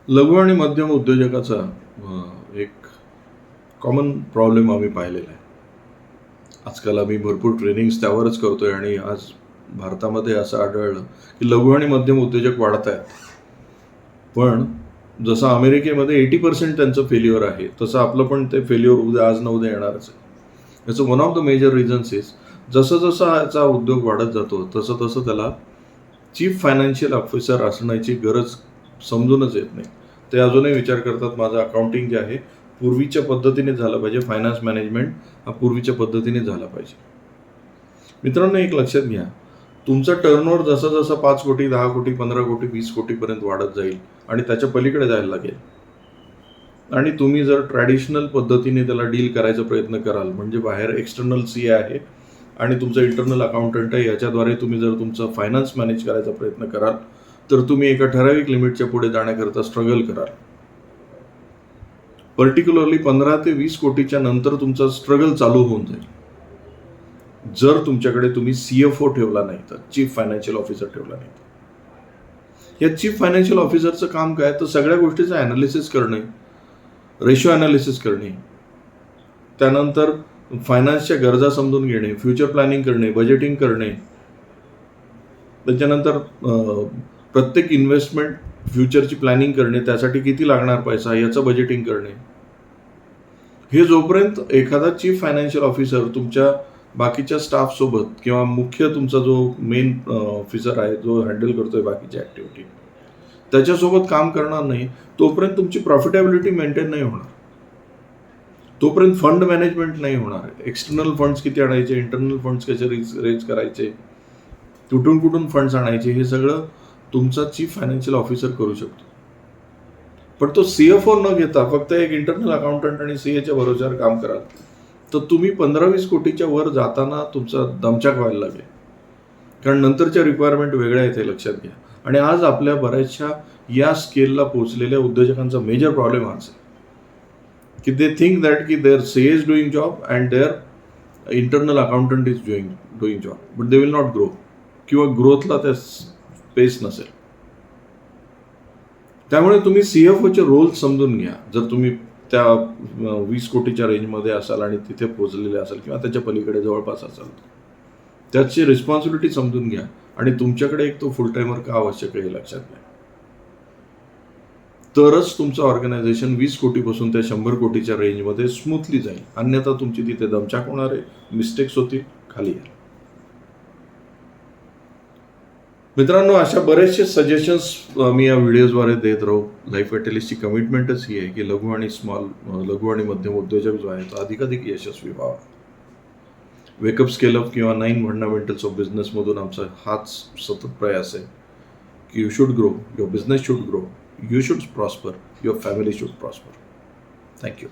लघु आणि मध्यम उद्योजकाचा एक कॉमन प्रॉब्लेम आम्ही पाहिलेला आहे. आजकाल आम्ही भरपूर ट्रेनिंग्स त्यावरच करतोय आणि आज भारतामध्ये असं आढळलं की लघु आणि मध्यम उद्योजक वाढत आहेत. पण जसं अमेरिकेमध्ये 80% त्यांचं फेल्युअर आहे, तसं आपलं पण ते फेल्युअर उद्या आज ना उद्या येणारच आहे. याचं one of the major reasons is जसं जसं याचा उद्योग वाढत जातो तसं तसं त्याला चीफ फायनान्शियल ऑफिसर असण्याची गरज समजूनच येत नाही. ते अजूनही विचार करतात माझं अकाउंटिंग जे आहे पूर्वीच्या पद्धतीने झालं पाहिजे, फायनान्स मॅनेजमेंट हा पूर्वीच्या पद्धतीने झाला पाहिजे. मित्रांनो, एक लक्षात घ्या, तुमचा टर्नओव्हर जसा जसा 5 कोटी, 10 कोटी, 15 कोटी, 20 कोटीपर्यंत वाढत जाईल आणि त्याच्या पलीकडे जायला लागेल आणि तुम्ही जर ट्रॅडिशनल पद्धतीने त्याला डील करायचा प्रयत्न कराल, म्हणजे बाहेर एक्सटर्नल सीए आहे आणि तुमचा इंटरनल अकाउंटंट आहे, याच्याद्वारे तुम्ही जर तुमचं फायनान्स मॅनेज करायचा प्रयत्न कराल तर तुम्ही एका ठराविक लिमिटच्या पुढे जाण्याकरता स्ट्रगल कराल. पर्टिक्युलरली 15 ते 20 कोटीच्या नंतर तुमचा स्ट्रगल चालू होऊन जाईल, जर तुमच्याकडे तुम्ही CFO ठेवला नाही तर, चीफ फायनान्शियल ऑफिसर ठेवला नाही तर. या चीफ फायनान्शियल ऑफिसरचं काम काय, तर सगळ्या गोष्टीचं ॲनालिसिस करणे, रेशो ॲनालिसिस करणे, त्यानंतर फायनान्सच्या गरजा समजून घेणे, फ्युचर प्लॅनिंग करणे, बजेटिंग करणे, त्याच्यानंतर प्रत्येक इन्व्हेस्टमेंट फ्युचरची प्लॅनिंग करणे, त्यासाठी किती लागणार पैसा याचं बजेटिंग करणे. हे जोपर्यंत एखादा चीफ फायनान्शियल ऑफिसर तुमच्या बाकीच्या स्टाफसोबत किंवा मुख्य तुमचा जो मेन ऑफिसर आहे जो हँडल करतोय बाकीच्या ॲक्टिव्हिटी, त्याच्यासोबत काम करणार नाही, तोपर्यंत तुमची प्रॉफिटेबिलिटी मेंटेन नाही होणार, तोपर्यंत फंड मॅनेजमेंट नाही होणार. एक्सटर्नल फंड्स किती आणायचे, इंटरनल फंड्स कसे रेज करायचे, कुठून कुठून फंड्स आणायचे, हे सगळं तुमचा चीफ फायनान्शियल ऑफिसर करू शकतो. पण तो CFO न घेता फक्त एक इंटरनल अकाउंटंट आणि CAच्या भरोश्यावर काम कराल तर तुम्ही 15-20 कोटीच्या वर जाताना तुमचा दमछाक व्हायला लागेल, कारण नंतरच्या रिक्वायरमेंट वेगळ्या आहेत हे लक्षात घ्या. आणि आज आपल्या बऱ्याचशा या स्केलला पोहोचलेल्या उद्योजकांचा मेजर प्रॉब्लेम हाच आहे की दे थिंक दॅट की their CA is doing job and their internal accountant is doing job, but they will not grow, किंवा ग्रोथला त्या स्पेस नसेल. त्यामुळे तुम्ही CFOचे रोल समजून घ्या. जर तुम्ही त्या 20 कोटीच्या रेंजमध्ये असाल आणि तिथे पोहोचलेले असाल किंवा त्याच्या पलीकडे जवळपास असाल, त्याची रिस्पॉन्सिबिलिटी समजून घ्या आणि तुमच्याकडे एक तो फुल टायमर का आवश्यक आहे हे लक्षात घ्या. तरच तुमचं ऑर्गनायझेशन 20 कोटीपासून त्या 100 कोटीच्या रेंजमध्ये स्मूथली जाईल. अन्यथा तुमची तिथे दमछाक होणार आहे, मिस्टेक्स होतील, खाली येईल. मित्रांनो, अशा बरेचसे सजेशन्स मी या व्हिडिओजद्वारे देत राहू. लाईफ ॲटलिस्टची कमिटमेंटच ही आहे की लघु आणि मध्यम उद्योजक जो आहे तो अधिकाधिक यशस्वी व्हावा. वेकअप स्केलअप किंवा 9 फंडामेंटल्स ऑफ बिझनेसमधून आमचा हाच सतत प्रयास आहे की you should grow, your business should grow, you should prosper, your family should prosper. Thank you.